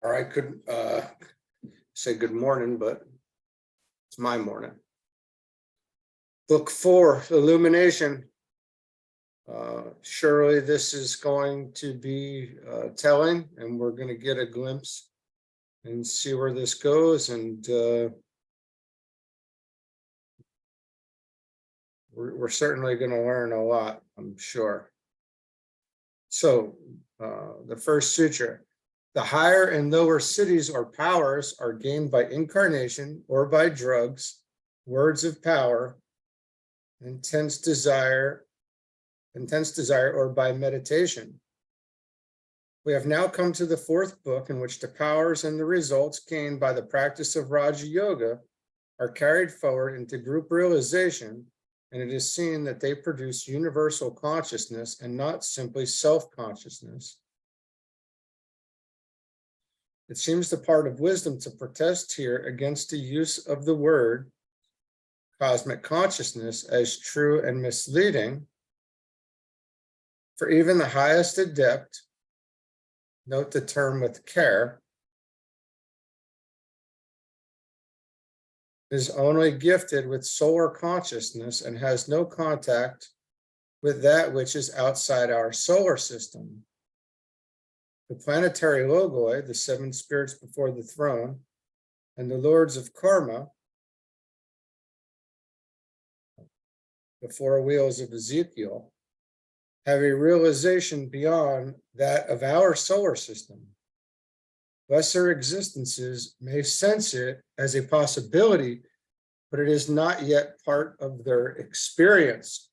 Or I could say good morning, but it's my morning. Book 4, Illumination. Surely this is going to be telling, and we're going to get a glimpse and see where this goes. And we're certainly going to learn a lot, I'm sure. So the first sutra. The higher and lower cities or powers are gained by incarnation or by drugs, words of power, intense desire, or by meditation. We have now come to the 4th book, in which the powers and the results gained by the practice of Raja Yoga are carried forward into group realization, and it is seen that they produce universal consciousness and not simply self-consciousness. It seems the part of wisdom to protest here against the use of the word cosmic consciousness as true and misleading, for even the highest adept, note the term with care, is only gifted with solar consciousness and has no contact with that which is outside our solar system. The planetary logoi, the 7 spirits before the throne, and the lords of karma, the 4 wheels of Ezekiel, have a realization beyond that of our solar system. Lesser existences may sense it as a possibility, but it is not yet part of their experience.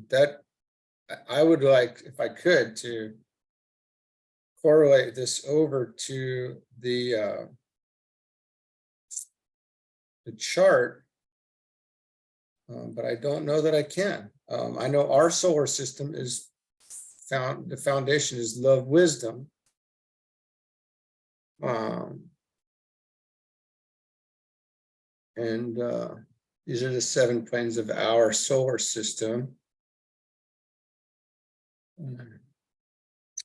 That I would like, if I could, to correlate this over to the chart, but I don't know that I can. I know our solar system is the foundation is love, wisdom. And these are the 7 planes of our solar system.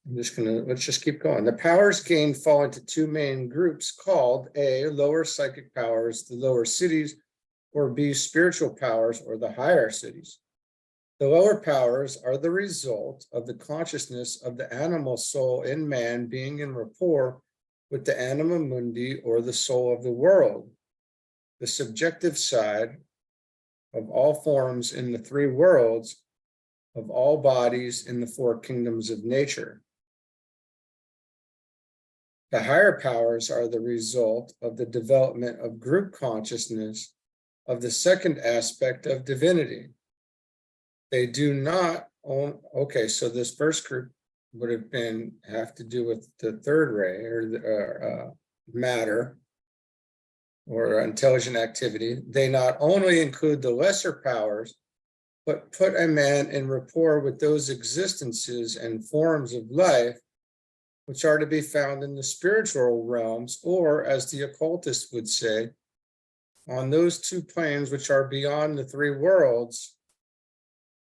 Let's just keep going. The powers gained fall into 2 main groups called A, lower psychic powers, the lower cities, or B, spiritual powers, or the higher cities. The lower powers are the result of the consciousness of the animal soul in man being in rapport with the anima mundi, or the soul of the world, the subjective side of all forms in the 3 worlds, of all bodies in the 4 kingdoms of nature. The higher powers are the result of the development of group consciousness of the second aspect of divinity. They do not own, okay, so this first group would have to do with the 3rd ray, or the matter, or intelligent activity. They not only include the lesser powers, but put a man in rapport with those existences and forms of life which are to be found in the spiritual realms, or, as the occultists would say, on those 2 planes which are beyond the 3 worlds,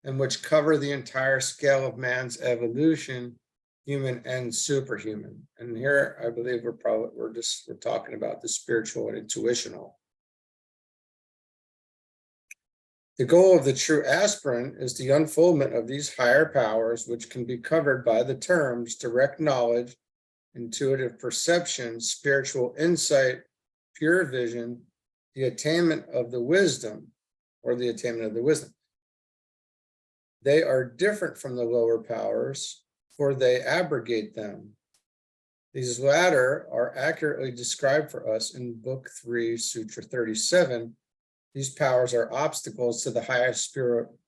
and which cover the entire scale of man's evolution, human and superhuman. And here, I believe we're talking about the spiritual and intuitional. The goal of the true aspirant is the unfoldment of these higher powers, which can be covered by the terms direct knowledge, intuitive perception, spiritual insight, pure vision, the attainment of the wisdom, or the attainment of the wisdom. They are different from the lower powers, for they abrogate them. These latter are accurately described for us in Book 3, Sutra 37. These powers are obstacles to the highest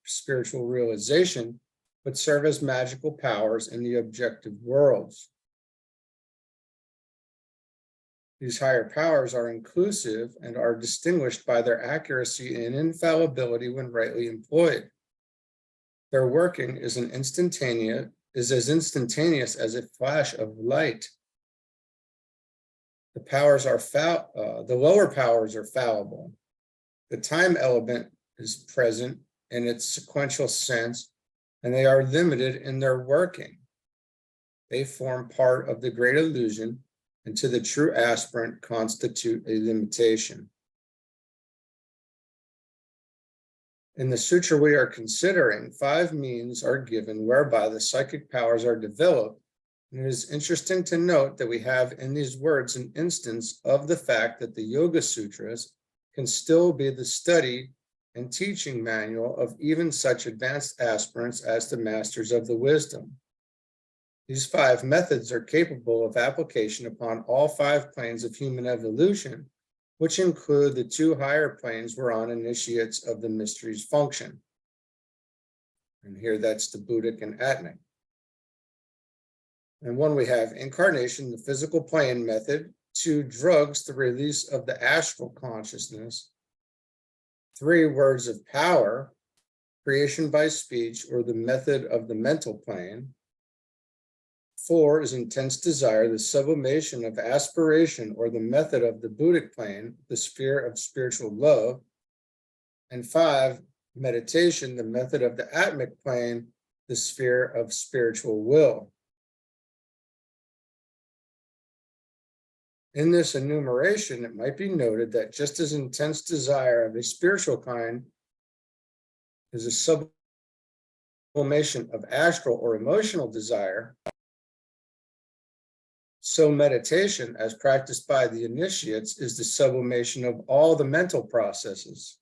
spiritual realization, but serve as magical powers in the objective worlds. These higher powers are inclusive and are distinguished by their accuracy and infallibility when rightly employed. Their working is as instantaneous as a flash of light. The lower powers are fallible. The time element is present in its sequential sense, and they are limited in their working. They form part of the great illusion, and to the true aspirant constitute a limitation. In the sutra we are considering, 5 means are given whereby the psychic powers are developed, and it is interesting to note that we have in these words an instance of the fact that the Yoga Sutras can still be the study and teaching manual of even such advanced aspirants as the masters of the wisdom. These 5 methods are capable of application upon all 5 planes of human evolution, which include the 2 higher planes whereon initiates of the mysteries function. And here that's the Buddhic and Atmic. And 1, we have incarnation, the physical plane method. 2, drugs, the release of the astral consciousness. 3, words of power, creation by speech, or the method of the mental plane. 4 is intense desire, the sublimation of aspiration, or the method of the Buddhic plane, the sphere of spiritual love. And 5, meditation, the method of the Atmic plane, the sphere of spiritual will. In this enumeration, it might be noted that just as intense desire of a spiritual kind is a sublimation of astral or emotional desire, so meditation, as practiced by the initiates, is the sublimation of all the mental processes.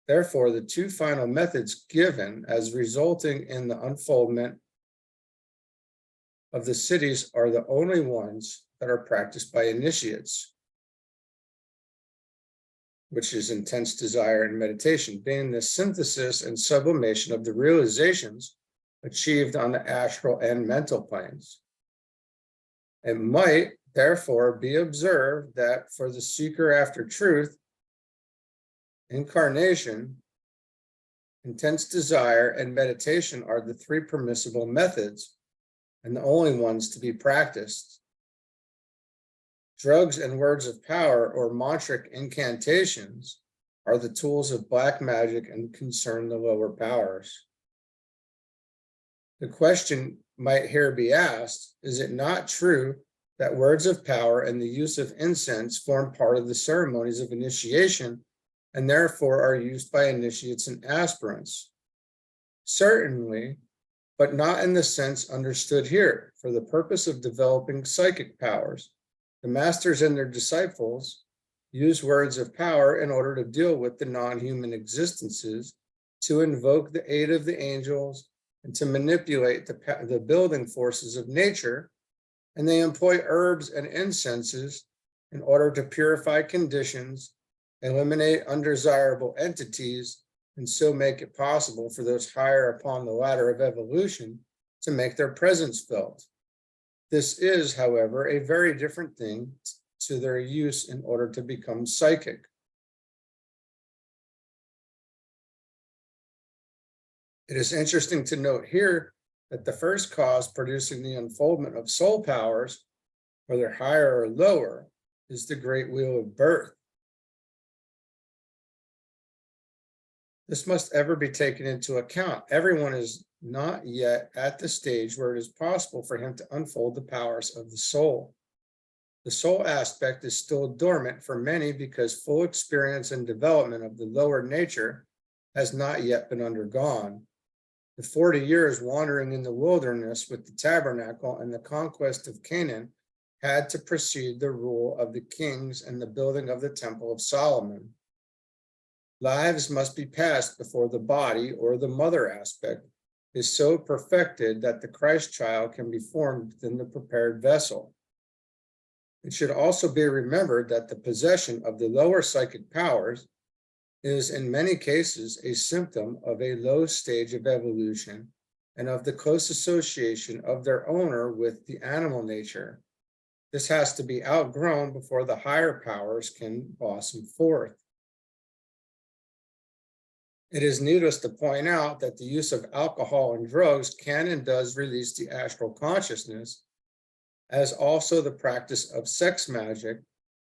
Therefore, the 2 final methods given as resulting in the unfoldment of the cities are the only ones that are practiced by initiates, which is intense desire and meditation, being the synthesis and sublimation of the realizations achieved on the astral and mental planes. It might, therefore, be observed that for the seeker after truth, incarnation, intense desire, and meditation are the 3 permissible methods and the only ones to be practiced. Drugs and words of power, or mantric incantations, are the tools of black magic and concern the lower powers. The question might here be asked, is it not true that words of power and the use of incense form part of the ceremonies of initiation and therefore are used by initiates and aspirants? Certainly, but not in the sense understood here. For the purpose of developing psychic powers, the masters and their disciples use words of power in order to deal with the non-human existences, to invoke the aid of the angels, and to manipulate the building forces of nature, and they employ herbs and incenses in order to purify conditions, eliminate undesirable entities, and so make it possible for those higher upon the ladder of evolution to make their presence felt. This is, however, a very different thing to their use in order to become psychic. It is interesting to note here that the first cause producing the unfoldment of soul powers, whether higher or lower, is the great wheel of birth. This must ever be taken into account. Everyone is not yet at the stage where it is possible for him to unfold the powers of the soul. The soul aspect is still dormant for many because full experience and development of the lower nature has not yet been undergone. The 40 years wandering in the wilderness with the tabernacle and the conquest of Canaan had to precede the rule of the kings and the building of the Temple of Solomon. Lives must be passed before the body, or the mother aspect, is so perfected that the Christ child can be formed within the prepared vessel. It should also be remembered that the possession of the lower psychic powers is in many cases a symptom of a low stage of evolution and of the close association of their owner with the animal nature. This has to be outgrown before the higher powers can blossom forth. It is needless to point out that the use of alcohol and drugs can and does release the astral consciousness, as also the practice of sex magic,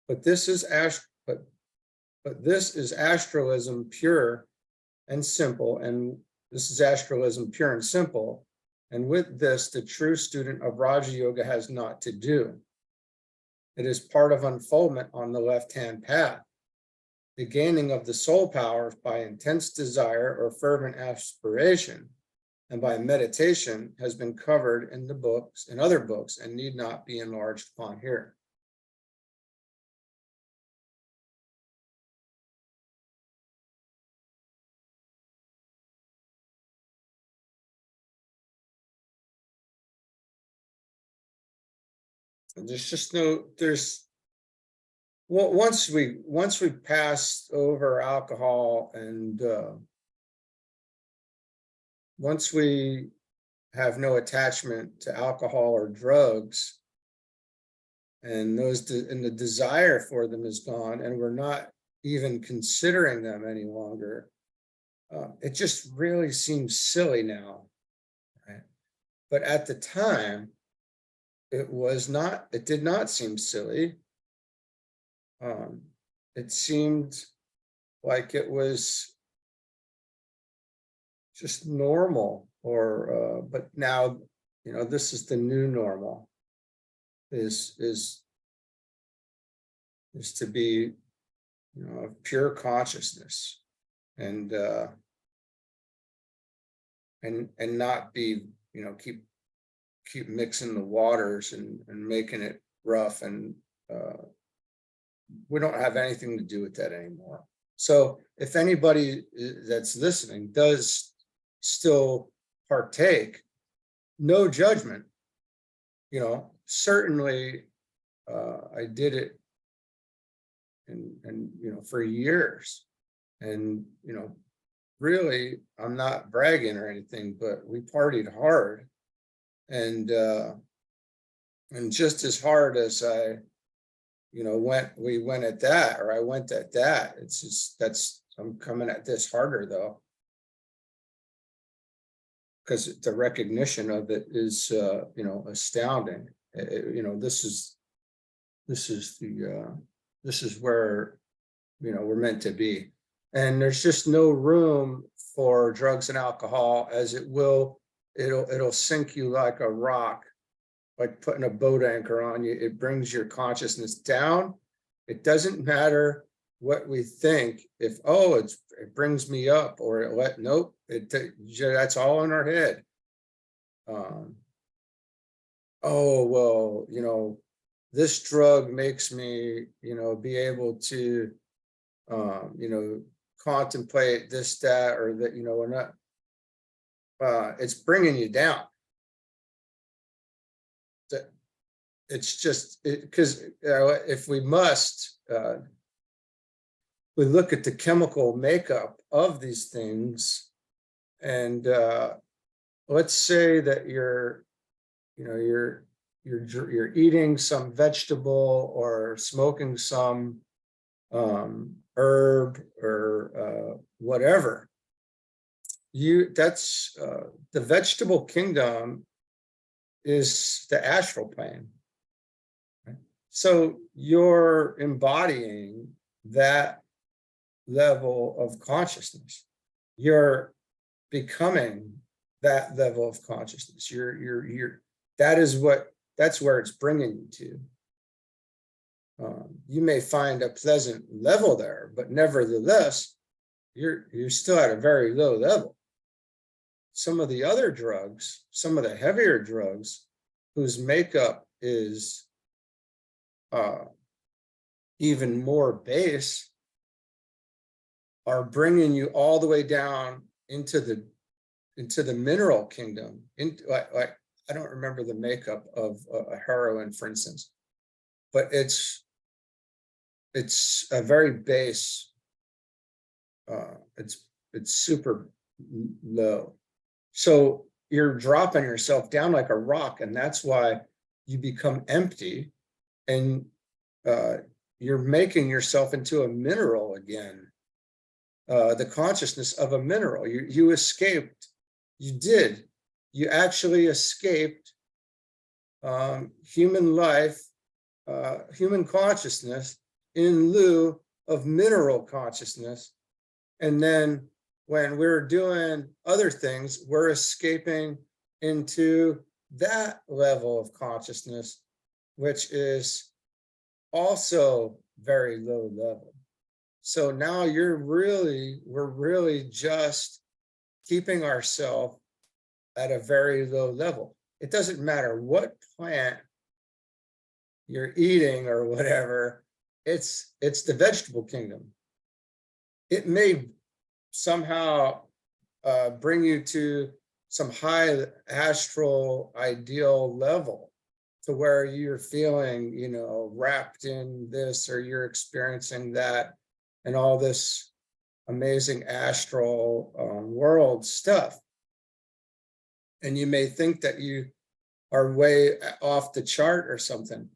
but this is astralism pure and simple, and this is astralism pure and simple, and with this the true student of Raja Yoga has naught to do. It is part of unfoldment on the left-hand path. The gaining of the soul powers by intense desire or fervent aspiration and by meditation has been covered in the books, in other books, and need not be enlarged upon here. And there's just no, well, once we pass over alcohol and once we have no attachment to alcohol or drugs, and the desire for them is gone, and we're not even considering them any longer, it just really seems silly now, right? But at the time, it did not seem silly. It seemed like it was just normal, but now, this is the new normal, is to be, of pure consciousness, and not be, keep mixing the waters and making it rough, and we don't have anything to do with that anymore. So if anybody that's listening does still partake, no judgment. Certainly I did it and for years, and really, I'm not bragging or anything, but we partied hard, and just as hard as I went at that, or I went at that. It's just, I'm coming at this harder though, because the recognition of it is, astounding. This is where, we're meant to be. And there's just no room for drugs and alcohol, as it'll sink you like a rock, like putting a boat anchor on you. It brings your consciousness down. It doesn't matter what we think, if, it brings me up, or nope, that's all in our head. This drug makes me, be able to, contemplate this, that, or that, or not. It's bringing you down. It's just because if we must, we look at the chemical makeup of these things, and let's say that you're eating some vegetable or smoking some herb or whatever. That's the vegetable kingdom is the astral plane. So you're embodying that level of consciousness. You're becoming that level of consciousness. That's where it's bringing you to. You may find a pleasant level there, but nevertheless, you're still at a very low level. Some of the other drugs, some of the heavier drugs, whose makeup is even more base, are bringing you all the way down into the mineral kingdom. I don't remember the makeup of a heroin, for instance, but it's a very base. It's super low. So you're dropping yourself down like a rock, and that's why you become empty, and you're making yourself into a mineral again. The consciousness of a mineral. You escaped. You actually escaped human life, human consciousness in lieu of mineral consciousness. And then when we're doing other things, we're escaping into that level of consciousness, which is also very low level. So now we're really just keeping ourselves at a very low level. It doesn't matter what plant you're eating or whatever, it's the vegetable kingdom. It may somehow bring you to some high astral ideal level to where you're feeling, wrapped in this, or you're experiencing that, and all this amazing astral world stuff. And you may think that you are way off the chart or something.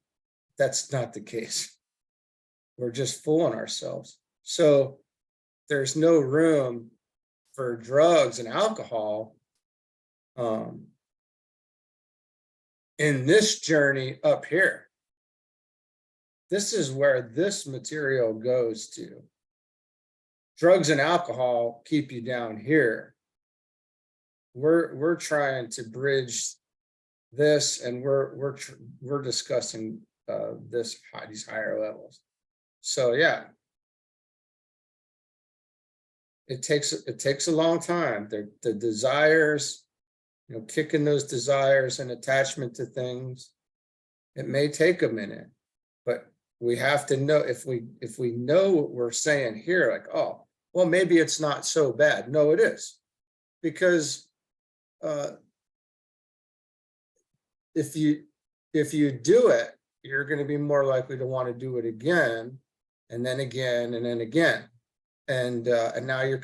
That's not the case. We're just fooling ourselves. So there's no room for drugs and alcohol in this journey up here. This is where this material goes to. Drugs and alcohol keep you down here. We're trying to bridge this, and we're discussing these higher levels. So yeah, it takes a long time. The desires, kicking those desires and attachment to things, it may take a minute, but we have to know, if we know what we're saying here, like, oh, well, maybe it's not so bad. No, it is, because if you do it, you're going to be more likely to want to do it again, and then again, and then again. And now you're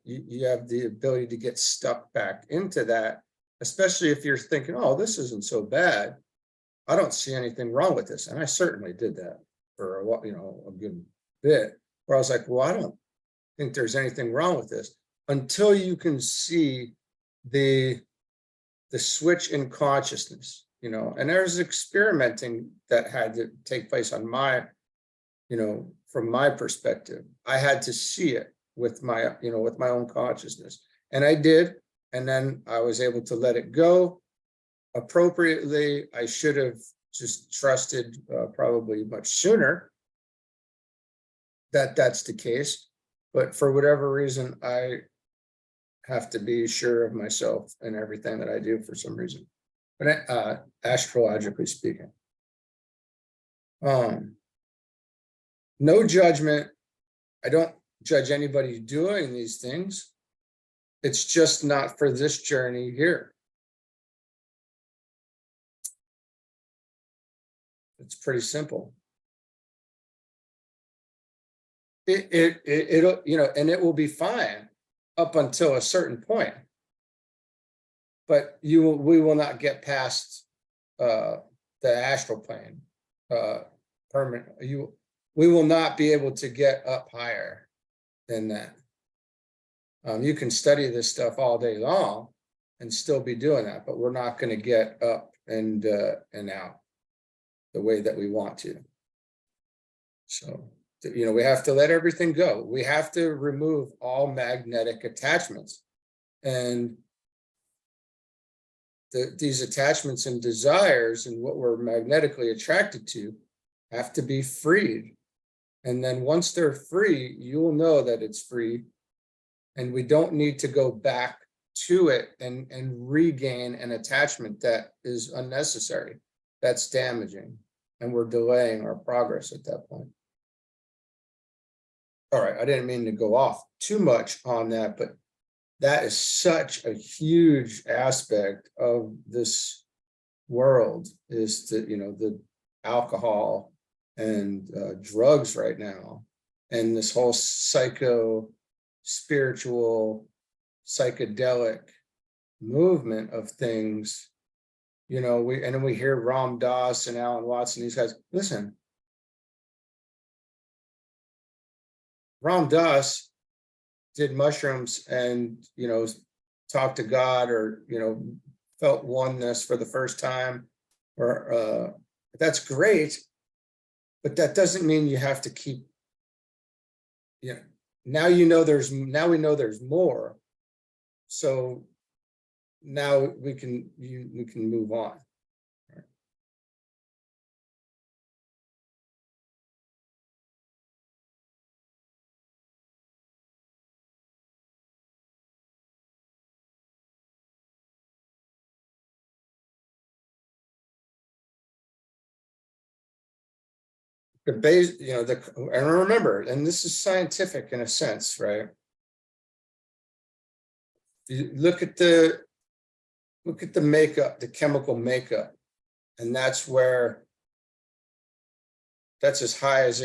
you have the ability to get stuck back into that, especially if you're thinking, oh, this isn't so bad. I don't see anything wrong with this. And I certainly did that for a good bit, where I was like, well, I don't think there's anything wrong with this, until you can see the switch in consciousness, and there's experimenting that had to take place on my, from my perspective. I had to see it with my, with my own consciousness, and I did. And then I was able to let it go appropriately. I should have just trusted probably much sooner that that's the case. But for whatever reason, I have to be sure of myself and everything that I do for some reason. But astrologically speaking, no judgment. I don't judge anybody doing these things. It's just not for this journey here. It's pretty simple. It'll, and it will be fine up until a certain point. But we will not get past the astral plane permanent. We will not be able to get up higher than that. You can study this stuff all day long and still be doing that, but we're not going to get up and out the way that we want to. So, we have to let everything go. We have to remove all magnetic attachments, and these attachments and desires and what we're magnetically attracted to have to be freed. And then once they're free, you'll know that it's free. And we don't need to go back to it and regain an attachment that is unnecessary. That's damaging. And we're delaying our progress at that point. All right, I didn't mean to go off too much on that, but that is such a huge aspect of this world, is the alcohol and drugs right now, and this whole spiritual, psychedelic movement of things. And then we hear Ram Dass and Alan Watson, these guys. Listen, Ram Dass did mushrooms and, talked to God, or, felt oneness for the first time, or that's great, but that doesn't mean you have to keep, now we know there's more. So now we can move on. The base, and remember, and this is scientific in a sense, right? You look at the makeup, the chemical makeup, and that's as high as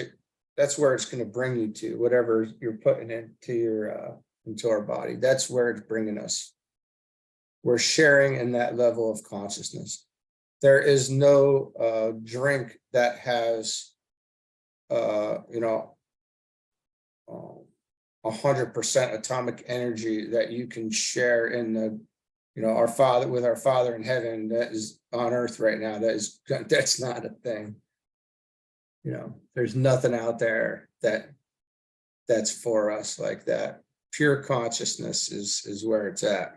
that's where it's going to bring you to, whatever you're putting into our body. That's where it's bringing us. We're sharing in that level of consciousness. There is no drink that has 100% atomic energy that you can share in our Father in heaven that is on earth right now. That's not a thing. There's nothing out there that's for us like that. Pure consciousness is where it's at.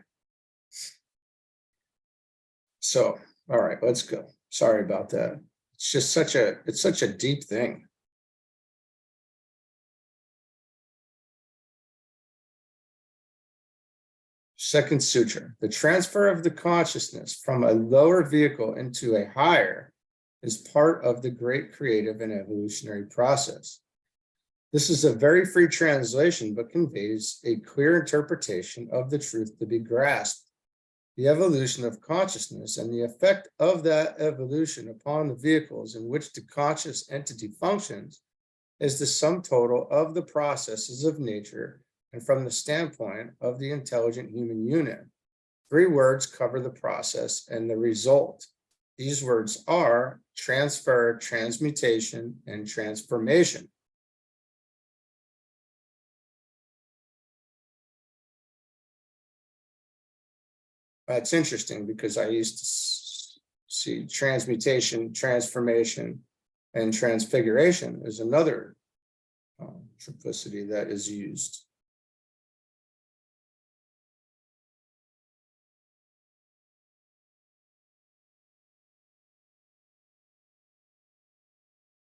So, all right, let's go. Sorry about that. It's just such a deep thing. Second sutra, the transfer of the consciousness from a lower vehicle into a higher is part of the great creative and evolutionary process. This is a very free translation, but conveys a clear interpretation of the truth to be grasped. The evolution of consciousness and the effect of that evolution upon the vehicles in which the conscious entity functions is the sum total of the processes of nature and from the standpoint of the intelligent human unit. 3 words cover the process and the result. These words are transfer, transmutation, and transformation. That's interesting because I used to see transmutation, transformation, and transfiguration as another triplicity that is used.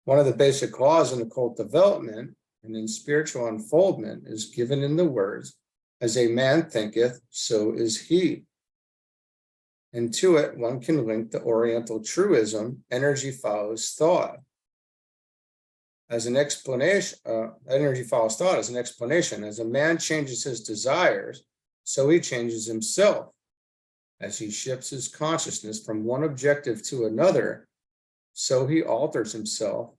One of the basic laws in occult development and in spiritual unfoldment is given in the words, as a man thinketh, so is he. And to it, one can link the Oriental truism, energy follows thought. As an explanation, energy follows thought as an explanation. As a man changes his desires, so he changes himself. As he shifts his consciousness from one objective to another, so he alters himself.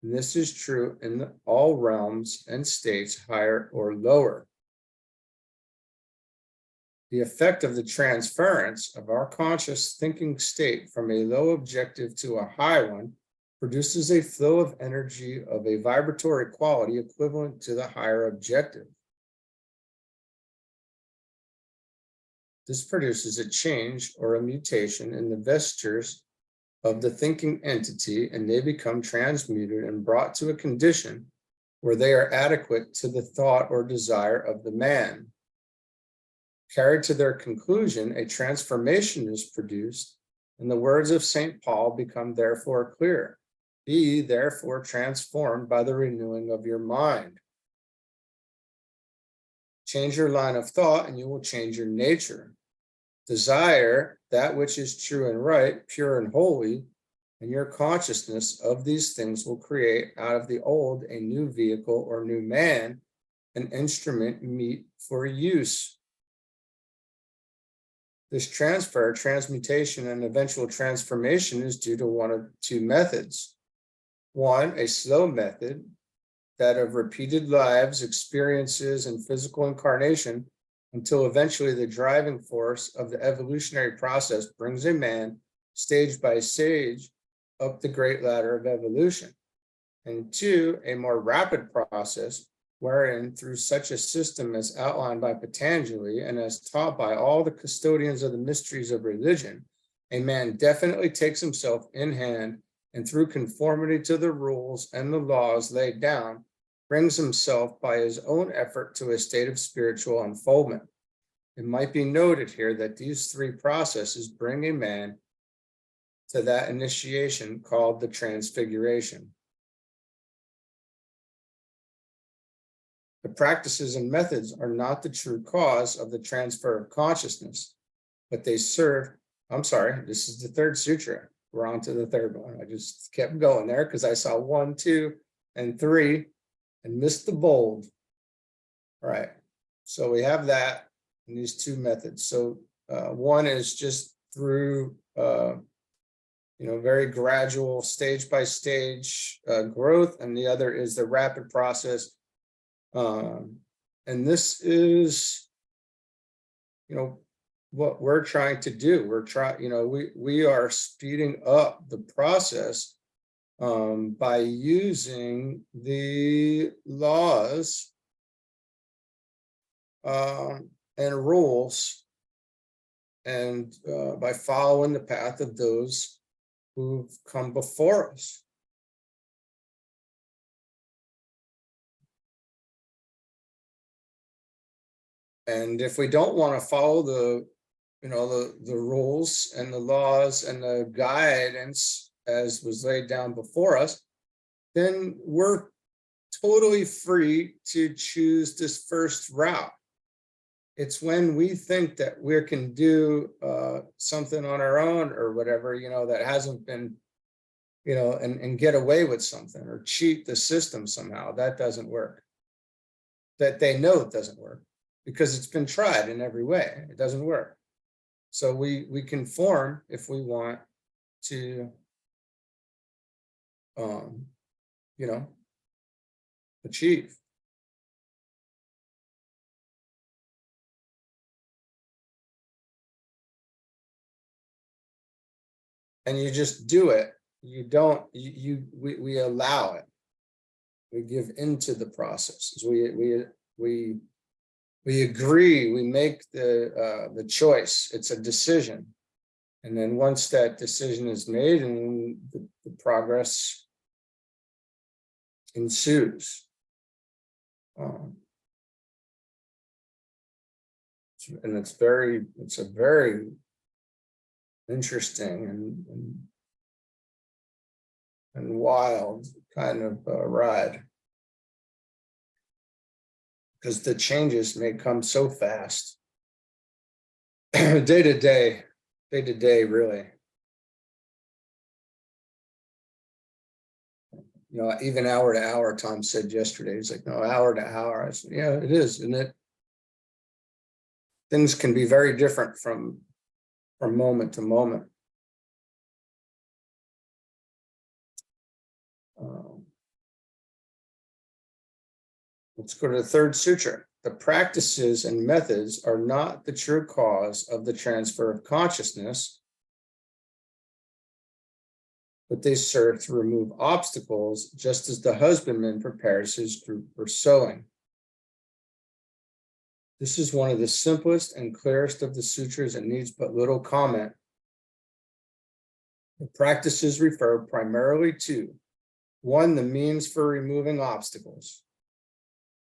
And this is true in all realms and states, higher or lower. The effect of the transference of our conscious thinking state from a low objective to a high one produces a flow of energy of a vibratory quality equivalent to the higher objective. This produces a change or a mutation in the vestures of the thinking entity, and they become transmuted and brought to a condition where they are adequate to the thought or desire of the man. Carried to their conclusion, a transformation is produced, and the words of St. Paul become therefore clear. Be therefore transformed by the renewing of your mind. Change your line of thought, and you will change your nature. Desire that which is true and right, pure and holy, and your consciousness of these things will create out of the old a new vehicle or new man, an instrument meet for use. This transfer, transmutation, and eventual transformation is due to one of 2 methods. 1, a slow method, that of repeated lives, experiences, and physical incarnation, until eventually the driving force of the evolutionary process brings a man, stage by stage, up the great ladder of evolution. And 2, a more rapid process, wherein through such a system as outlined by Patanjali and as taught by all the custodians of the mysteries of religion, A man definitely takes himself in hand and through conformity to the rules and the laws laid down, brings himself by his own effort to a state of spiritual unfoldment. It might be noted here that these three processes bring a man to that initiation called the transfiguration. The practices and methods are not the true cause of the transfer of consciousness, but they serve. I'm sorry, this is the third sutra. We're on to the third one. I just kept going there because I saw 1, 2, and 3 and missed the bold. All right, so we have that in these two methods. So one is just through very gradual stage by stage growth, and the other is the rapid process. And this is, what we're trying to do. We're we are speeding up the process by using the laws and rules, and by following the path of those who've come before us. And if we don't want to follow the rules and the laws and the guidance as was laid down before us, then we're totally free to choose this first route. It's when we think that we can do something on our own or whatever, that hasn't been, and get away with something or cheat the system somehow. That doesn't work. That they know it doesn't work because it's been tried in every way. It doesn't work. So we conform if we want to, achieve. And you just do it. You don't, we allow it. We give into the processes. We agree, we make the choice. It's a decision. And then once that decision is made, and the progress ensues. And it's a very interesting and wild kind of ride, because the changes may come so fast. day to day, really. Even hour to hour, Tom said yesterday. He's like, no, hour to hour. I said, yeah, it is, isn't it? Things can be very different from moment to moment. Let's go to the third sutra. The practices and methods are not the true cause of the transfer of consciousness, but they serve to remove obstacles, just as the husbandman prepares his group for sowing. This is one of the simplest and clearest of the sutras and needs but little comment. The practices refer primarily to, 1, the means for removing obstacles.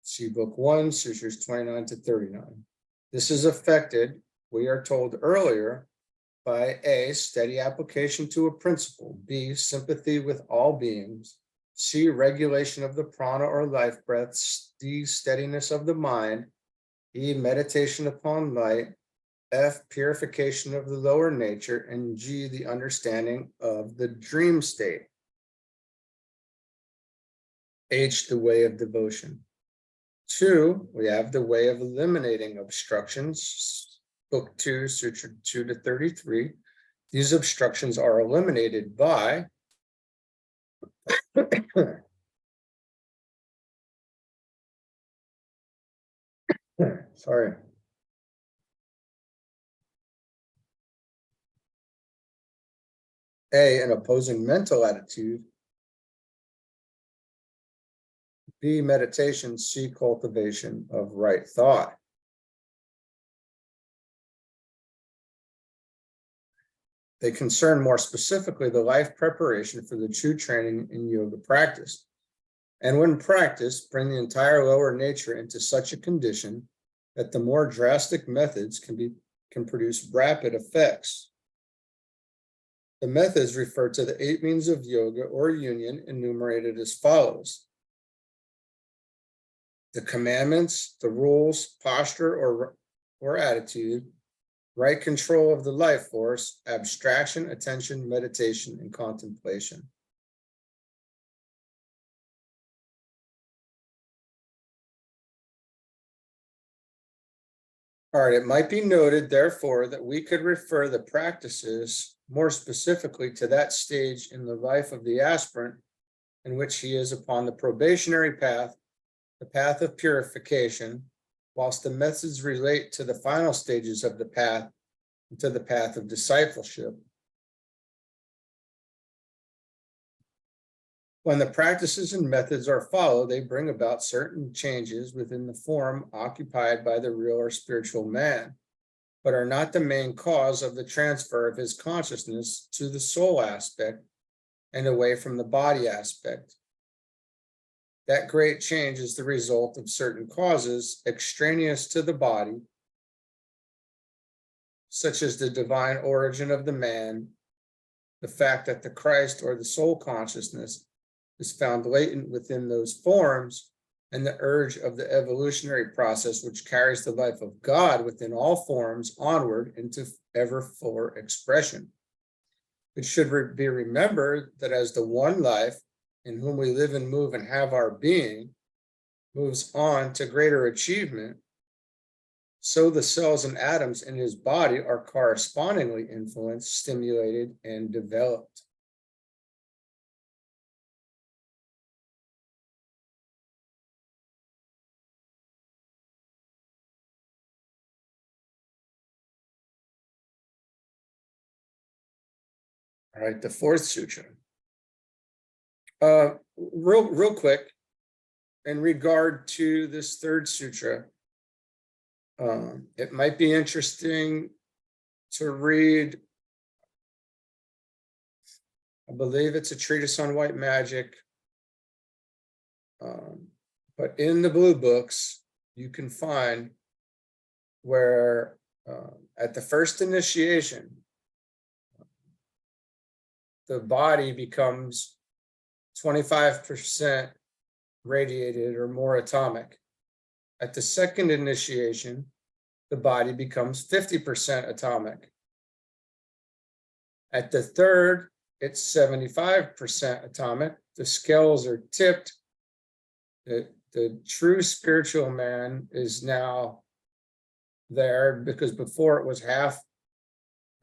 See Book 1, Sutras 29 to 39. This is affected, we are told earlier, by A, steady application to a principle, B, sympathy with all beings, C, regulation of the prana or life breaths, D, steadiness of the mind, E, meditation upon light, F, purification of the lower nature, and G, the understanding of the dream state. H, the way of devotion. 2, we have the way of eliminating obstructions. Book 2, Sutra 2 to 33. These obstructions are eliminated by sorry. A, an opposing mental attitude. B, meditation. C, cultivation of right thought. They concern more specifically the life preparation for the true training in yoga practice. And when practiced, bring the entire lower nature into such a condition that the more drastic methods can produce rapid effects. The methods refer to the 8 means of yoga or union enumerated as follows: the commandments, the rules, posture or attitude, right control of the life force, abstraction, attention, meditation, and contemplation. All right, it might be noted, therefore, that we could refer the practices more specifically to that stage in the life of the aspirant in which he is upon the probationary path, the path of purification, whilst the methods relate to the final stages of the path and to the path of discipleship. When the practices and methods are followed, they bring about certain changes within the form occupied by the real or spiritual man, but are not the main cause of the transfer of his consciousness to the soul aspect and away from the body aspect. That great change is the result of certain causes extraneous to the body, such as the divine origin of the man, the fact that the Christ or the soul consciousness is found latent within those forms, and the urge of the evolutionary process which carries the life of God within all forms onward into ever fuller expression. It should be remembered that as the one life in whom we live and move and have our being moves on to greater achievement, so the cells and atoms in his body are correspondingly influenced, stimulated, and developed. All right, the 4th sutra. Real quick, in regard to this 3rd sutra, it might be interesting to read, I believe it's a treatise on white magic, but in the blue books, you can find where at the first initiation, the body becomes 25% radiated or more atomic. At the second initiation, the body becomes 50% atomic. At the third, it's 75% atomic. The scales are tipped. The true spiritual man is now there, because before it was half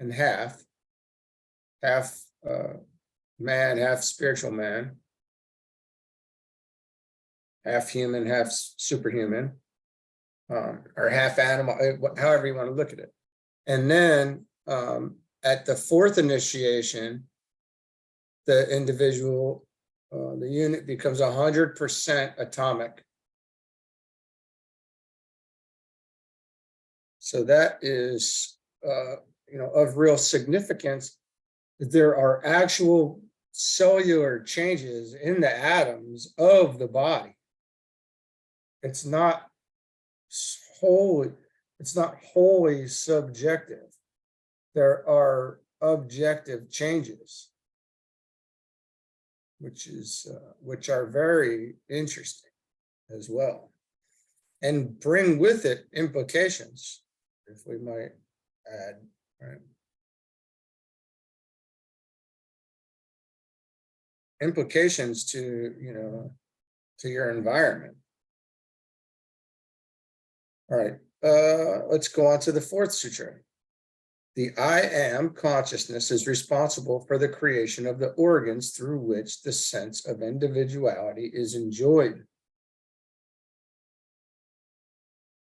and half man, half spiritual man, half human, half superhuman, or half animal, however you want to look at it. And then at the 4th initiation, the individual, the unit becomes 100% atomic. So that is, of real significance. There are actual cellular changes in the atoms of the body. It's not wholly subjective. There are objective changes, which are very interesting as well, and bring with it implications, if we might add, right? Implications to your environment. All right, let's go on to the 4th sutra. The I am consciousness is responsible for the creation of the organs through which the sense of individuality is enjoyed.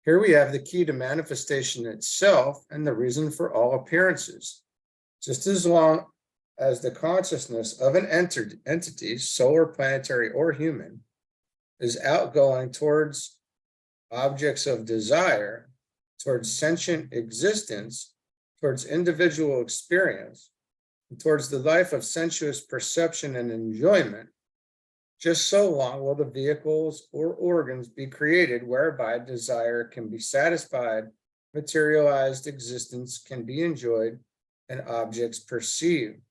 Here we have the key to manifestation itself and the reason for all appearances. Just as long as the consciousness of an entity, solar, planetary, or human, is outgoing towards objects of desire, towards sentient existence, towards individual experience, and towards the life of sensuous perception and enjoyment, just so long will the vehicles or organs be created whereby desire can be satisfied, materialized existence can be enjoyed, and objects perceived.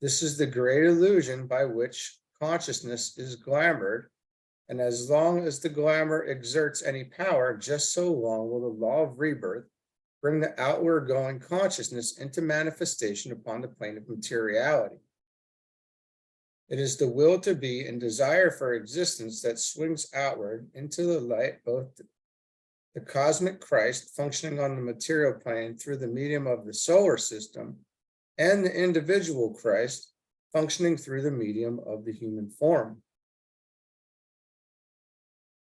This is the great illusion by which consciousness is glamoured, and as long as the glamour exerts any power, just so long will the law of rebirth bring the outward going consciousness into manifestation upon the plane of materiality. It is the will to be and desire for existence that swings outward into the light, both the cosmic Christ functioning on the material plane through the medium of the solar system, and the individual Christ functioning through the medium of the human form.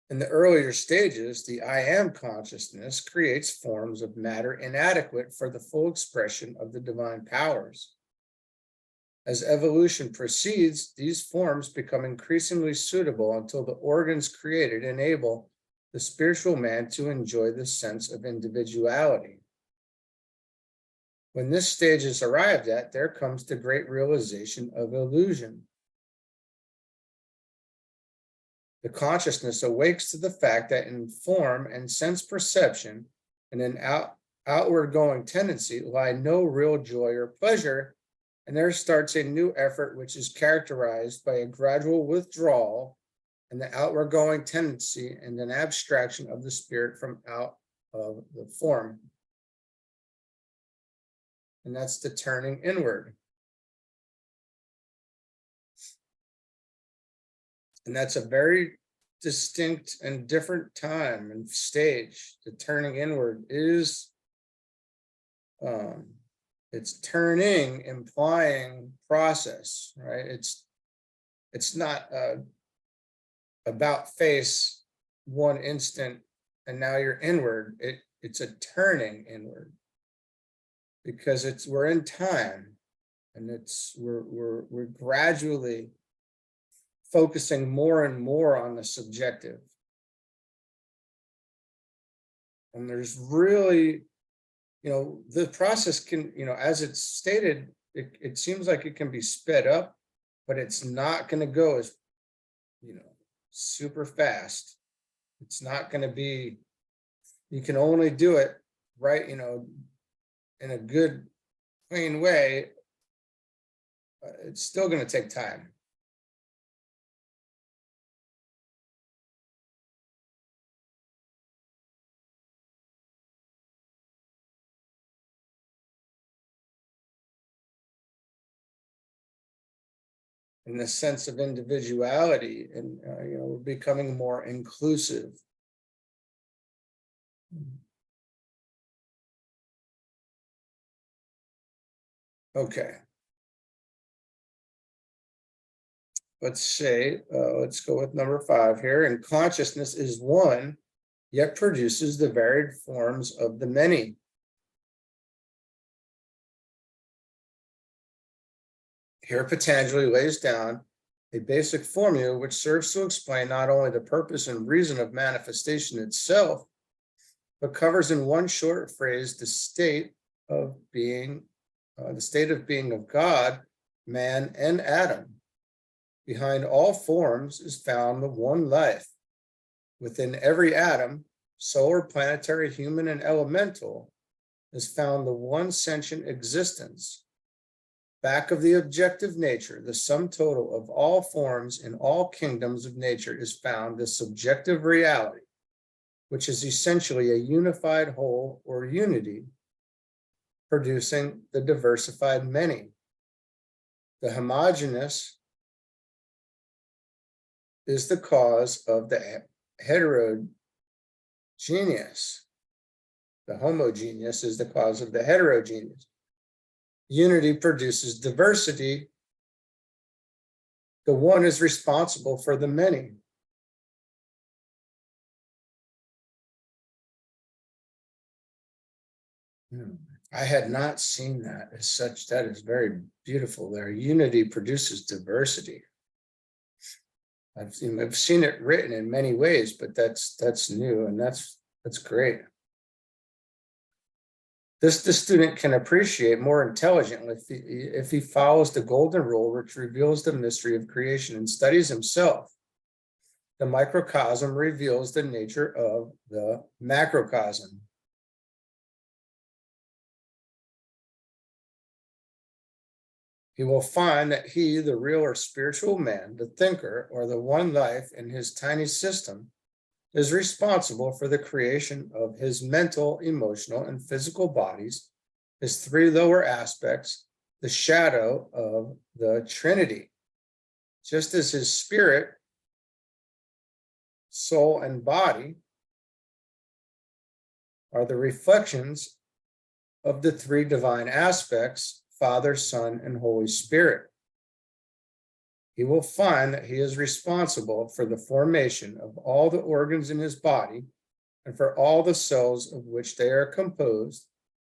In the earlier stages, the I am consciousness creates forms of matter inadequate for the full expression of the divine powers. As evolution proceeds, these forms become increasingly suitable until the organs created enable the spiritual man to enjoy the sense of individuality. When this stage is arrived at, there comes the great realization of illusion. The consciousness awakes to the fact that in form and sense perception and in outward going tendency lie no real joy or pleasure, and there starts a new effort which is characterized by a gradual withdrawal and the outward going tendency and an abstraction of the spirit from out of the form. And that's the turning inward. And that's a very distinct and different time and stage. The turning inward is, it's turning, implying process, right? It's not about face one instant and now you're inward. It's a turning inward because we're in time, and we're gradually focusing more and more on the subjective. And there's really, the process can, as it's stated, it seems like it can be sped up, but it's not going to go as, super fast. It's not going to be, you can only do it right, in a good, clean way. It's still going to take time. In the sense of individuality, and we're becoming more inclusive. Okay. Let's go with number 5 here. And consciousness is one, yet produces the varied forms of the many. Here, Patanjali lays down a basic formula which serves to explain not only the purpose and reason of manifestation itself, but covers in one short phrase the state of being of God, man, and Adam. Behind all forms is found the one life. Within every atom, solar, planetary, human, and elemental, is found the one sentient existence. Back of the objective nature, the sum total of all forms in all kingdoms of nature, is found the subjective reality, which is essentially a unified whole or unity, producing the diversified many. The homogeneous is the cause of the heterogeneous. The homogeneous is the cause of the heterogeneous. Unity produces diversity. The one is responsible for the many. I had not seen that as such. That is very beautiful there. Unity produces diversity. I've seen it written in many ways, but that's new, and that's great. This the student can appreciate more intelligently if he follows the golden rule, which reveals the mystery of creation and studies himself. The microcosm reveals the nature of the macrocosm. He will find that he, the real or spiritual man, the thinker, or the one life in his tiny system, is responsible for the creation of his mental, emotional, and physical bodies, his three lower aspects, the shadow of the Trinity. Just as his spirit, soul, and body are the reflections of the three divine aspects, Father, Son, and Holy Spirit. He will find that he is responsible for the formation of all the organs in his body and for all the cells of which they are composed.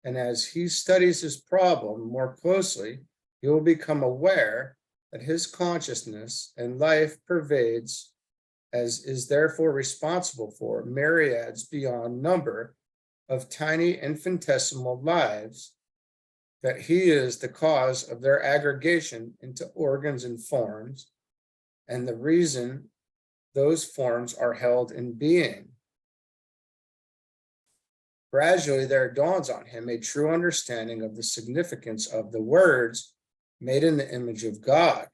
And as he studies his problem more closely, he will become aware that his consciousness and life pervades, as is therefore responsible for, myriads beyond number of tiny infinitesimal lives, that he is the cause of their aggregation into organs and forms, and the reason those forms are held in being. Gradually, there dawns on him a true understanding of the significance of the words made in the image of God.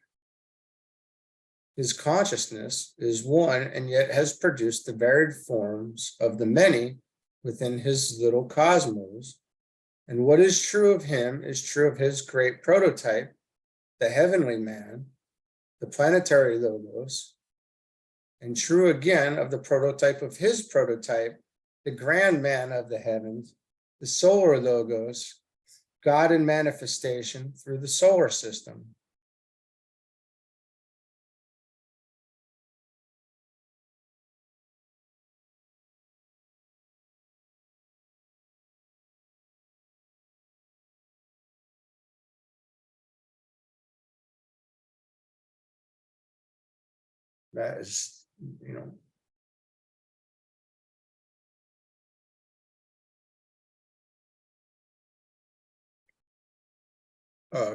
His consciousness is one and yet has produced the varied forms of the many within his little cosmos. And what is true of him is true of his great prototype, the heavenly man, the planetary logos, and true again of the prototype of his prototype, the grand man of the heavens, the solar logos, God in manifestation through the solar system. That is,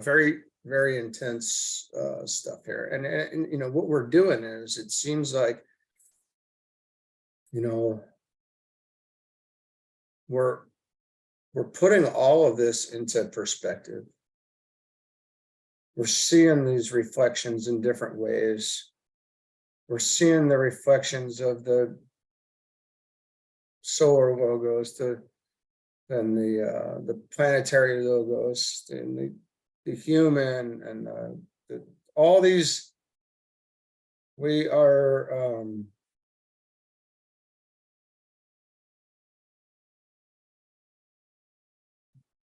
very, very intense stuff here. And what we're doing is, it seems like, we're putting all of this into perspective. We're seeing these reflections in different ways. We're seeing the reflections of the solar logos, and the planetary logos, and the human, and all these. We are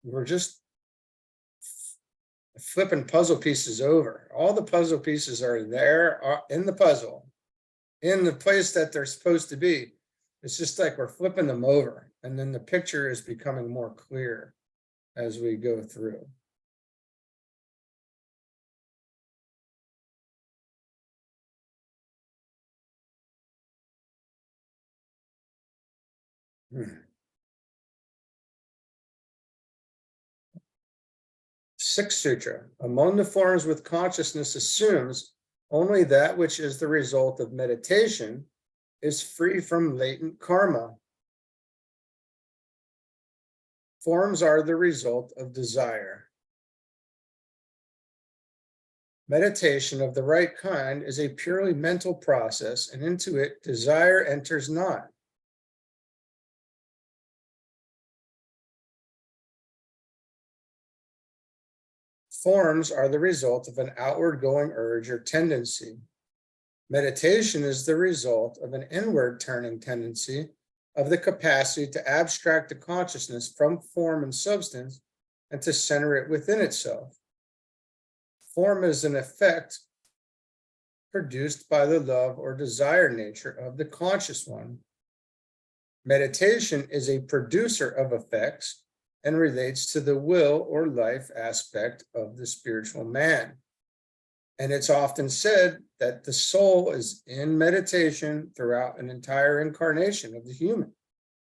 we're just flipping puzzle pieces over. All the puzzle pieces are there in the puzzle, in the place that they're supposed to be. It's just like we're flipping them over, and then the picture is becoming more clear as we go through. Sixth Sutra. Among the forms with consciousness assumes only that which is the result of meditation is free from latent karma. Forms are the result of desire. Meditation of the right kind is a purely mental process, and into it desire enters not. Forms are the result of an outward-going urge or tendency. Meditation is the result of an inward-turning tendency of the capacity to abstract the consciousness from form and substance and to center it within itself. Form is an effect produced by the love or desire nature of the conscious one. Meditation is a producer of effects and relates to the will or life aspect of the spiritual man. And it's often said that the soul is in meditation throughout an entire incarnation of the human,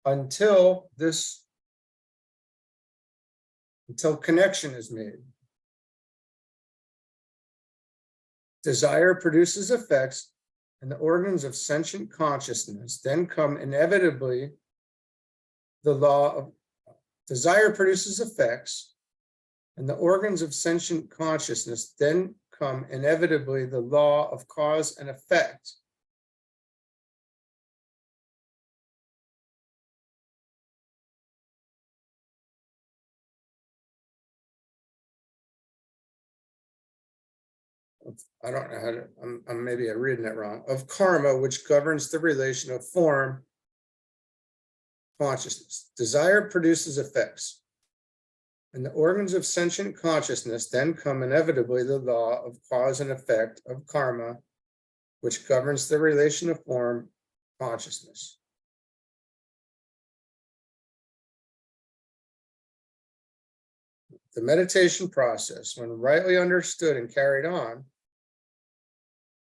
until this until connection is made. Desire produces effects, and the organs of sentient consciousness then come inevitably the law of desire produces effects, and the organs of sentient consciousness then come inevitably the law of cause and effect. I don't know how to, I'm maybe I'm reading that wrong, of karma, which governs the relation of form, consciousness. Desire produces effects, and the organs of sentient consciousness then come inevitably the law of cause and effect of karma, which governs the relation of form, consciousness. The meditation process, when rightly understood and carried on,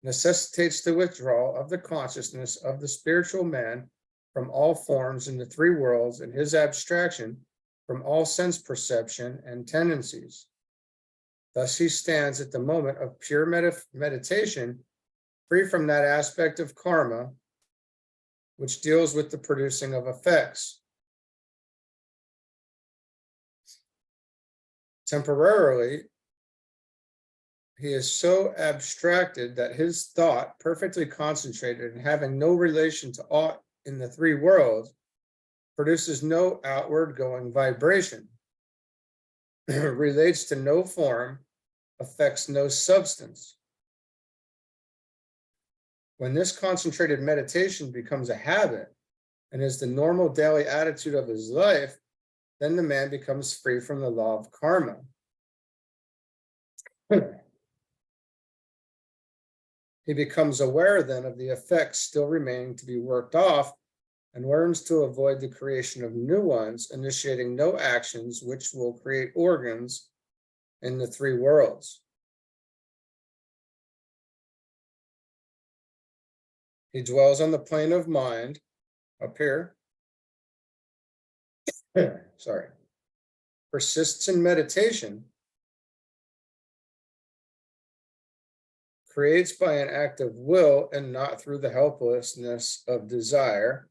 necessitates the withdrawal of the consciousness of the spiritual man from all forms in the three worlds and his abstraction from all sense perception and tendencies. Thus he stands at the moment of pure meditation, free from that aspect of karma, which deals with the producing of effects. Temporarily, he is so abstracted that his thought, perfectly concentrated and having no relation to aught in the three worlds, produces no outward going vibration, relates to no form, affects no substance. When this concentrated meditation becomes a habit and is the normal daily attitude of his life, then the man becomes free from the law of karma. He becomes aware then of the effects still remaining to be worked off and learns to avoid the creation of new ones, initiating no actions which will create organs in the three worlds. He dwells on the plane of mind up here. Sorry. Persists in meditation, creates by an act of will and not through the helplessness of desire,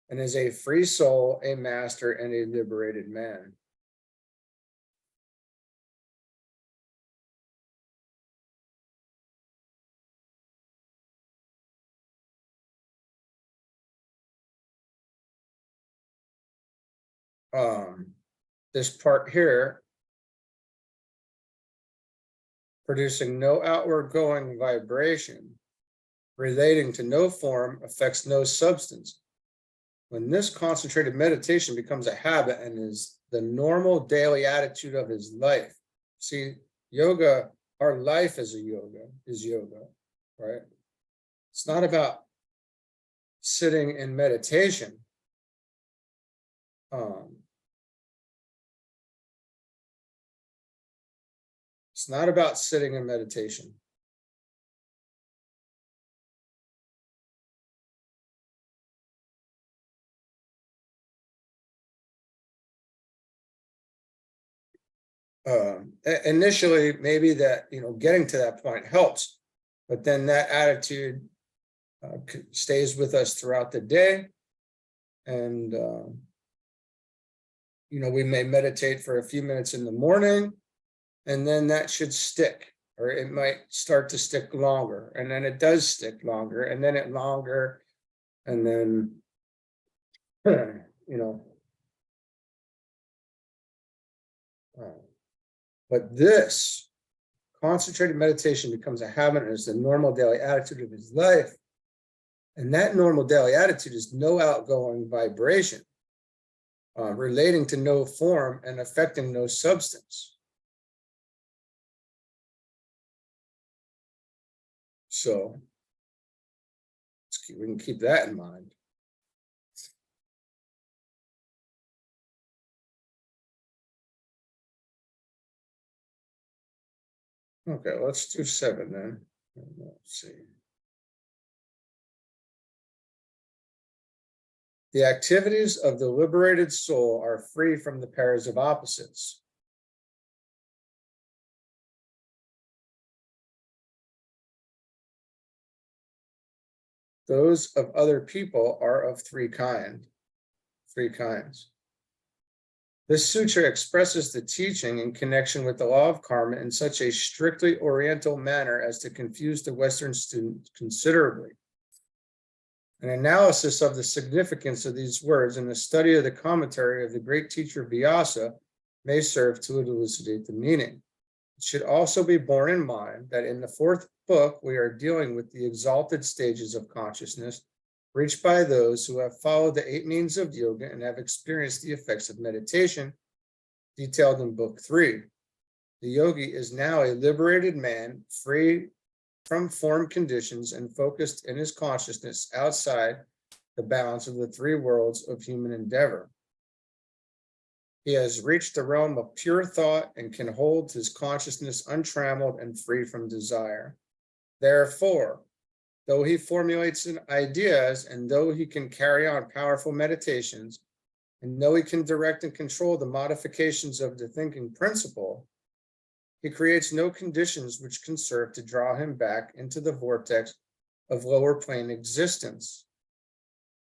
and is a free soul, a master, and a liberated man. This part here, producing no outward going vibration, relating to no form, affects no substance. When this concentrated meditation becomes a habit and is the normal daily attitude of his life. See, yoga, our life is yoga, right? It's not about sitting in meditation. It's not about sitting in meditation. Initially, maybe that, getting to that point helps, but then that attitude stays with us throughout the day. And, we may meditate for a few minutes in the morning, and then that should stick, or it might start to stick longer, and then it does stick longer, and then it longer, and then, but this concentrated meditation becomes a habit and is the normal daily attitude of his life. And that normal daily attitude is no outgoing vibration, relating to no form and affecting no substance. So we can keep that in mind. Okay, let's do 7 then. Let's see. The activities of the liberated soul are free from the pairs of opposites. Those of other people are of three kinds. This sutra expresses the teaching in connection with the law of karma in such a strictly Oriental manner as to confuse the Western student considerably. An analysis of the significance of these words and the study of the commentary of the great teacher Vyasa may serve to elucidate the meaning. It should also be borne in mind that in the fourth book, we are dealing with the exalted stages of consciousness reached by those who have followed the 8 means of yoga and have experienced the effects of meditation, detailed in book 3. The yogi is now a liberated man, free from form conditions and focused in his consciousness outside the bounds of the 3 worlds of human endeavor. He has reached the realm of pure thought and can hold his consciousness untrammeled and free from desire. Therefore, though he formulates ideas and though he can carry on powerful meditations, and though he can direct and control the modifications of the thinking principle, he creates no conditions which can serve to draw him back into the vortex of lower plane existence.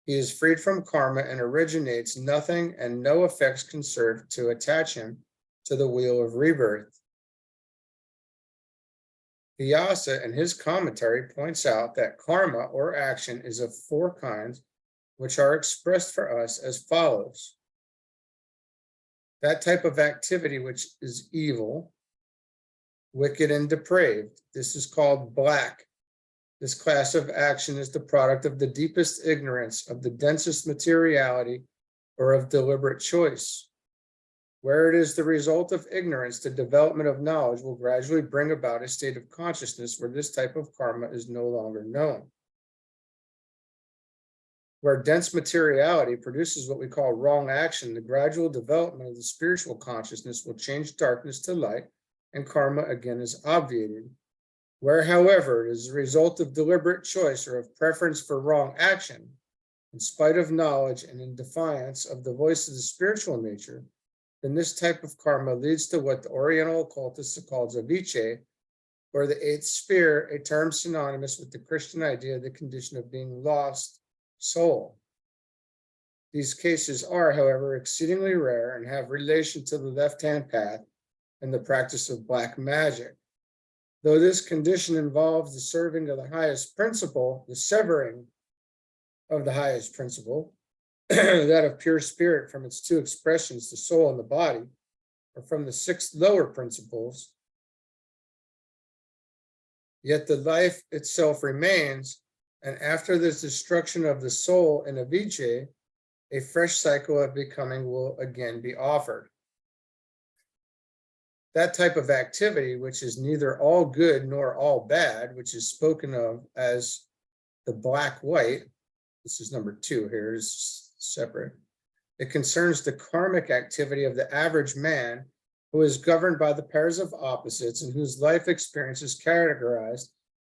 He is freed from karma and originates nothing, and no effects can serve to attach him to the wheel of rebirth. Vyasa in his commentary points out that karma or action is of 4 kinds, which are expressed for us as follows. That type of activity which is evil, wicked, and depraved. This is called black. This class of action is the product of the deepest ignorance, of the densest materiality, or of deliberate choice. Where it is the result of ignorance, the development of knowledge will gradually bring about a state of consciousness where this type of karma is no longer known. Where dense materiality produces what we call wrong action, the gradual development of the spiritual consciousness will change darkness to light, and karma again is obviated. Where, however, it is the result of deliberate choice or of preference for wrong action, in spite of knowledge and in defiance of the voice of the spiritual nature, then this type of karma leads to what the Oriental occultists call avicce, or the 8th sphere, a term synonymous with the Christian idea of the condition of being lost soul. These cases are, however, exceedingly rare and have relation to the left-hand path and the practice of black magic. Though this condition involves the serving of the highest principle, the severing of the highest principle, that of pure spirit from its 2 expressions, the soul and the body, or from the 6 lower principles, yet the life itself remains, and after the destruction of the soul in avicce, a fresh cycle of becoming will again be offered. That type of activity, which is neither all good nor all bad, which is spoken of as the black-white, this is number 2 here, is separate. It concerns the karmic activity of the average man who is governed by the pairs of opposites and whose life experience is categorized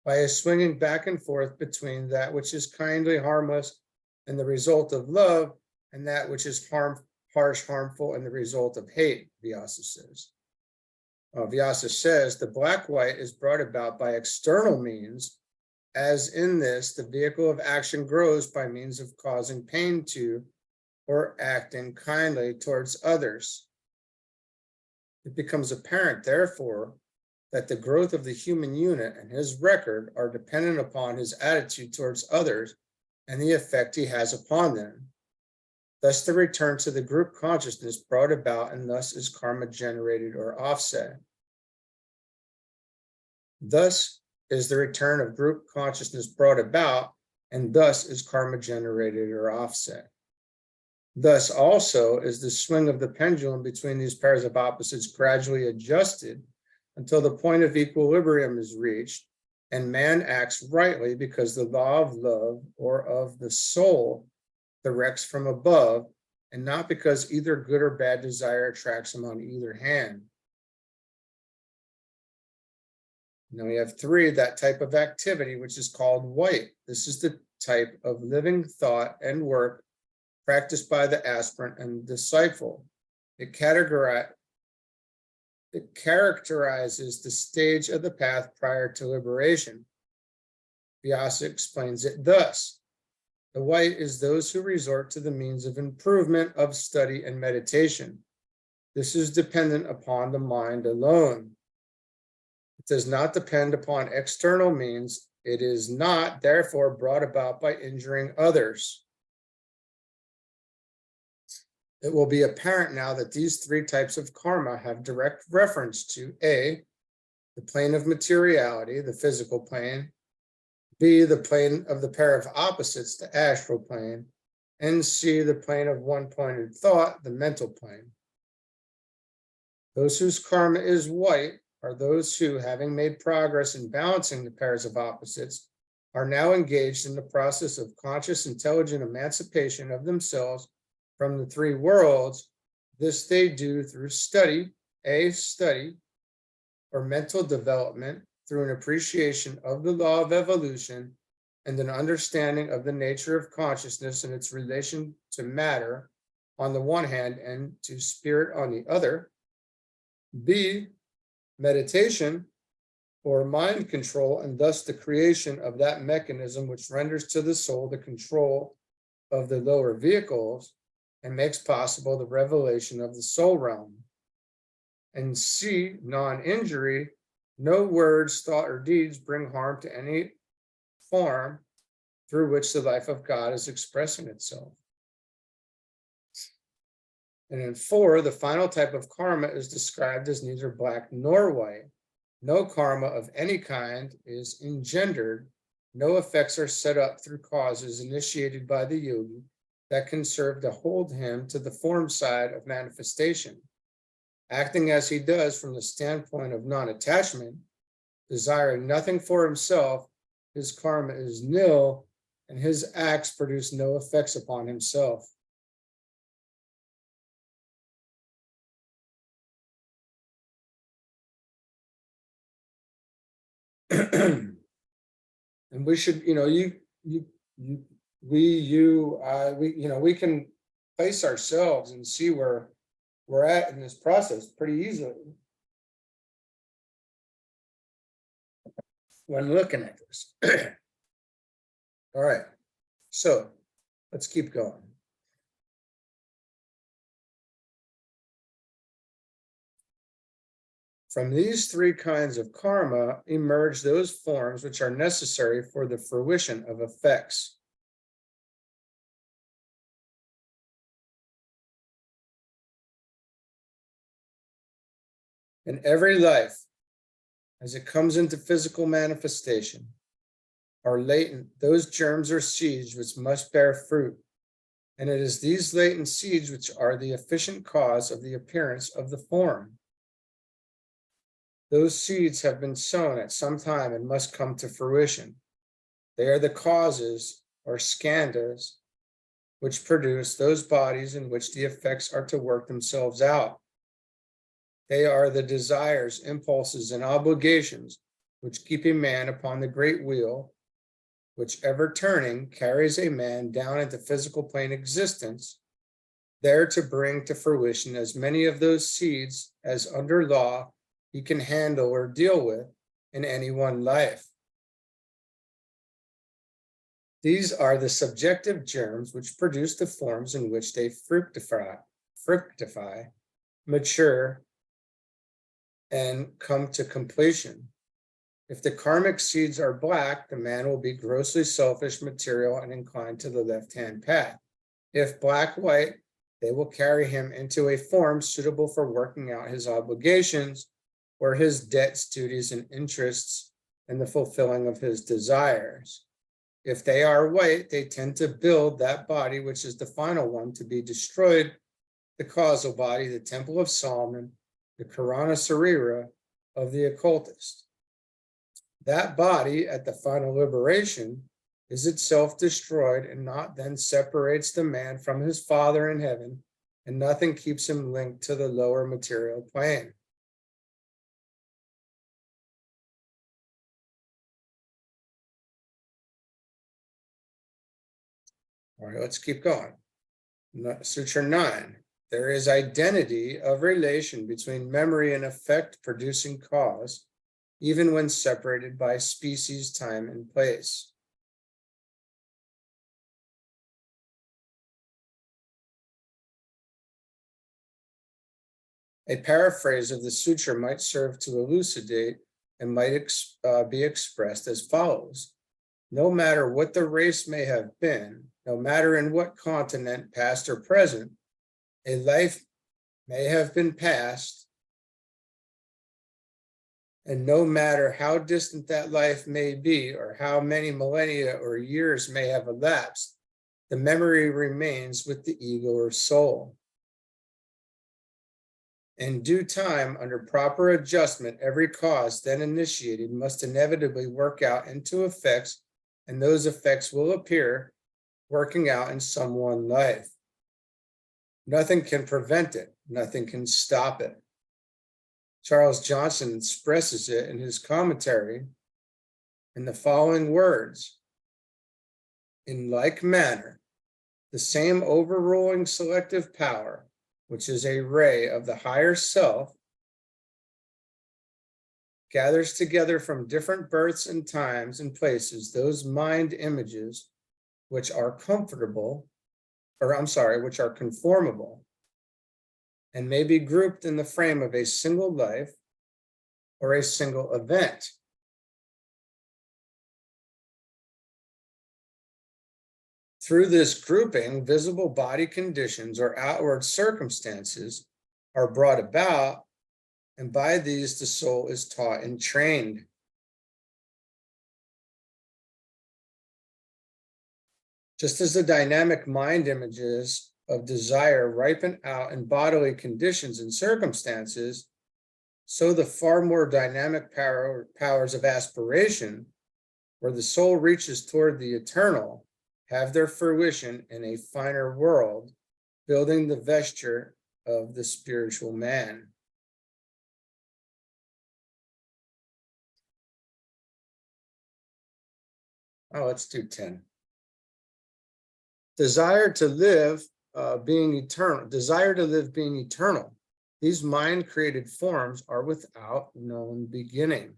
by a swinging back and forth between that which is kindly, harmless, and the result of love, and that which is harsh, harmful, and the result of hate, Vyasa says. Vyasa says the black-white is brought about by external means, as in this, the vehicle of action grows by means of causing pain to or acting kindly towards others. It becomes apparent, therefore, that the growth of the human unit and his record are dependent upon his attitude towards others and the effect he has upon them. Thus, the return to the group consciousness brought about, and thus is karma generated or offset. Thus is the return of group consciousness brought about, and thus is karma generated or offset. Thus also is the swing of the pendulum between these pairs of opposites gradually adjusted until the point of equilibrium is reached, and man acts rightly because the law of love or of the soul directs from above, and not because either good or bad desire attracts him on either hand. Now we have 3, that type of activity, which is called white. This is the type of living thought and work practiced by the aspirant and disciple. It characterizes the stage of the path prior to liberation. Vyasa explains it thus. The white is those who resort to the means of improvement of study and meditation. This is dependent upon the mind alone. It does not depend upon external means. It is not, therefore, brought about by injuring others. It will be apparent now that these three types of karma have direct reference to A, the plane of materiality, the physical plane, B, the plane of the pair of opposites, the astral plane, and C, the plane of one-pointed thought, the mental plane. Those whose karma is white are those who, having made progress in balancing the pairs of opposites, are now engaged in the process of conscious, intelligent emancipation of themselves from the three worlds. This they do through study or mental development, through an appreciation of the law of evolution and an understanding of the nature of consciousness and its relation to matter on the one hand and to spirit on the other. B, meditation or mind control, and thus the creation of that mechanism which renders to the soul the control of the lower vehicles and makes possible the revelation of the soul realm. And C, non-injury, no words, thought, or deeds bring harm to any form through which the life of God is expressing itself. And in 4, the final type of karma is described as neither black nor white. No karma of any kind is engendered. No effects are set up through causes initiated by the yogi that can serve to hold him to the form side of manifestation. Acting as he does from the standpoint of non-attachment, desiring nothing for himself, his karma is nil, and his acts produce no effects upon himself. And we should, we can place ourselves and see where we're at in this process pretty easily when looking at this. All right, so let's keep going. From these three kinds of karma emerge those forms which are necessary for the fruition of effects. In every life, as it comes into physical manifestation, are latent those germs or seeds which must bear fruit. And it is these latent seeds which are the efficient cause of the appearance of the form. Those seeds have been sown at some time and must come to fruition. They are the causes or skandhas which produce those bodies in which the effects are to work themselves out. They are the desires, impulses, and obligations which keep a man upon the great wheel, which ever turning carries a man down into physical plane existence, there to bring to fruition as many of those seeds as under law he can handle or deal with in any one life. These are the subjective germs which produce the forms in which they fructify, mature, and come to completion. If the karmic seeds are black, the man will be grossly selfish, material, and inclined to the left-hand path. If black-white, they will carry him into a form suitable for working out his obligations or his debts, duties, and interests, and the fulfilling of his desires. If they are white, they tend to build that body, which is the final one to be destroyed, the causal body, the temple of Solomon, the Karana Sarira of the occultist. That body at the final liberation is itself destroyed, and not then separates the man from his Father in heaven, and nothing keeps him linked to the lower material plane. All right, let's keep going. Sutra 9. There is identity of relation between memory and effect producing cause, even when separated by species, time, and place. A paraphrase of the sutra might serve to elucidate and might be expressed as follows. No matter what the race may have been, no matter in what continent, past or present, a life may have been passed, and no matter how distant that life may be or how many millennia or years may have elapsed, the memory remains with the ego or soul. In due time, under proper adjustment, every cause then initiated must inevitably work out into effects, and those effects will appear working out in some one life. Nothing can prevent it. Nothing can stop it. Charles Johnson expresses it in his commentary in the following words. In like manner, the same overruling selective power, which is a ray of the higher self, gathers together from different births and times and places those mind images which are conformable, and may be grouped in the frame of a single life or a single event. Through this grouping, visible body conditions or outward circumstances are brought about, and by these the soul is taught and trained. Just as the dynamic mind images of desire ripen out in bodily conditions and circumstances, so the far more dynamic powers of aspiration, where the soul reaches toward the eternal, have their fruition in a finer world, building the vesture of the spiritual man. Oh, let's do 10. Desire to live being eternal. These mind-created forms are without known beginning.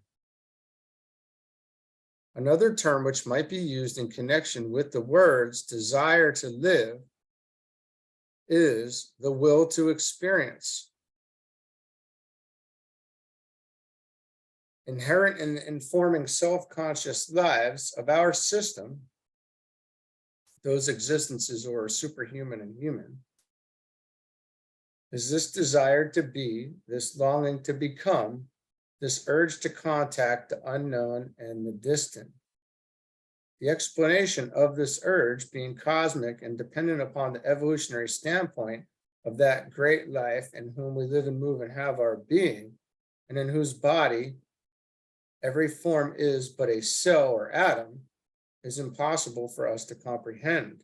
Another term which might be used in connection with the words desire to live is the will to experience. Inherent in informing self-conscious lives of our system, those existences who are superhuman and human, is this desire to be, this longing to become, this urge to contact the unknown and the distant. The explanation of this urge being cosmic and dependent upon the evolutionary standpoint of that great life in whom we live and move and have our being, and in whose body every form is but a cell or atom, is impossible for us to comprehend.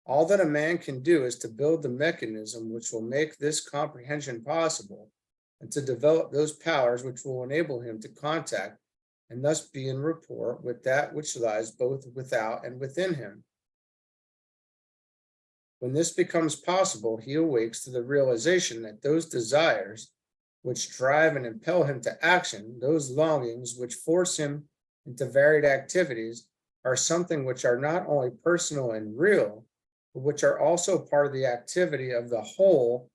All that a man can do is to build the mechanism which will make this comprehension possible, and to develop those powers which will enable him to contact and thus be in rapport with that which lies both without and within him. When this becomes possible, he awakes to the realization that those desires which drive and impel him to action, those longings which force him into varied activities, are something which are not only personal and real, but which are also part of the activity of the whole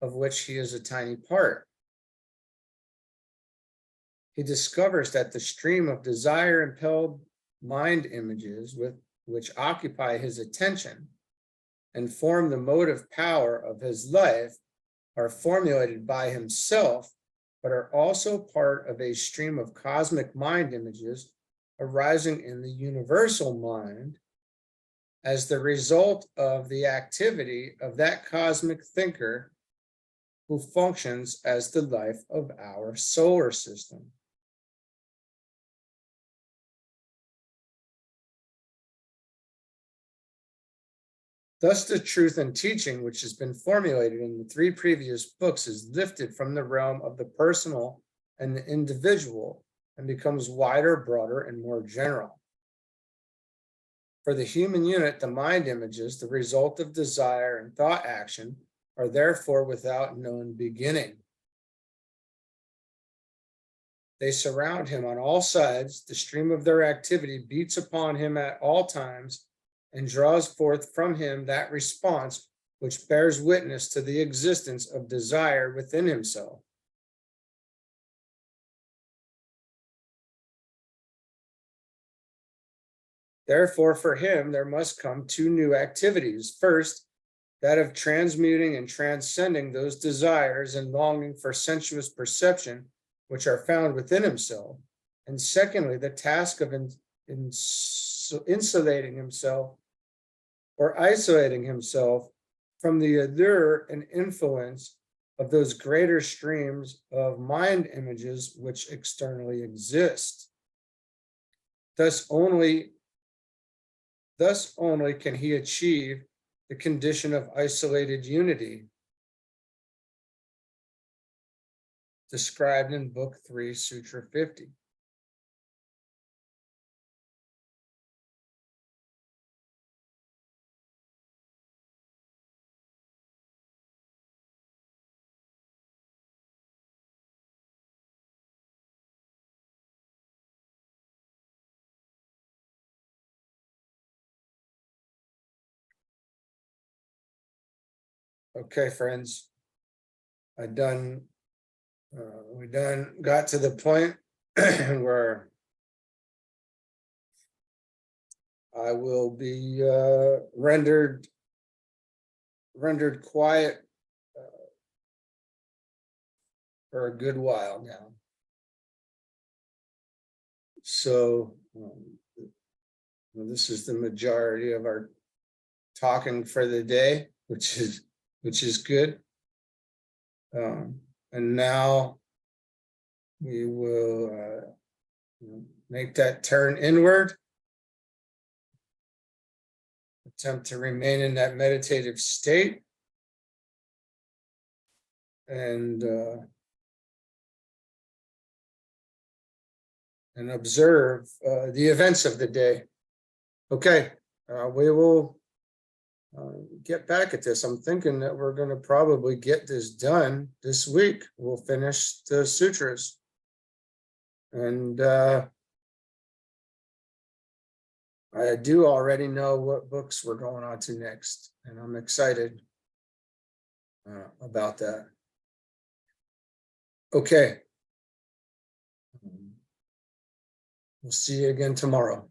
of which he is a tiny part. He discovers that the stream of desire-impelled mind images which occupy his attention and form the motive power of his life are formulated by himself, but are also part of a stream of cosmic mind images arising in the universal mind as the result of the activity of that cosmic thinker who functions as the life of our solar system. Thus, the truth and teaching which has been formulated in the 3 previous books is lifted from the realm of the personal and the individual and becomes wider, broader, and more general. For the human unit, the mind images, the result of desire and thought action, are therefore without known beginning. They surround him on all sides. The stream of their activity beats upon him at all times and draws forth from him that response which bears witness to the existence of desire within himself. Therefore, for him, there must come two new activities. First, that of transmuting and transcending those desires and longing for sensuous perception which are found within himself. And secondly, the task of insulating himself or isolating himself from the allure and influence of those greater streams of mind images which externally exist. Thus only can he achieve the condition of isolated unity described in Book 3, Sutra 50. Okay, friends, we done got to the point where I will be rendered quiet for a good while now. So this is the majority of our talking for the day, which is good. And now we will make that turn inward, attempt to remain in that meditative state, and observe the events of the day. Okay, we will get back at this. I'm thinking that we're going to probably get this done this week. We'll finish the sutras. And I do already know what books we're going on to next, and I'm excited about that. Okay. We'll see you again tomorrow.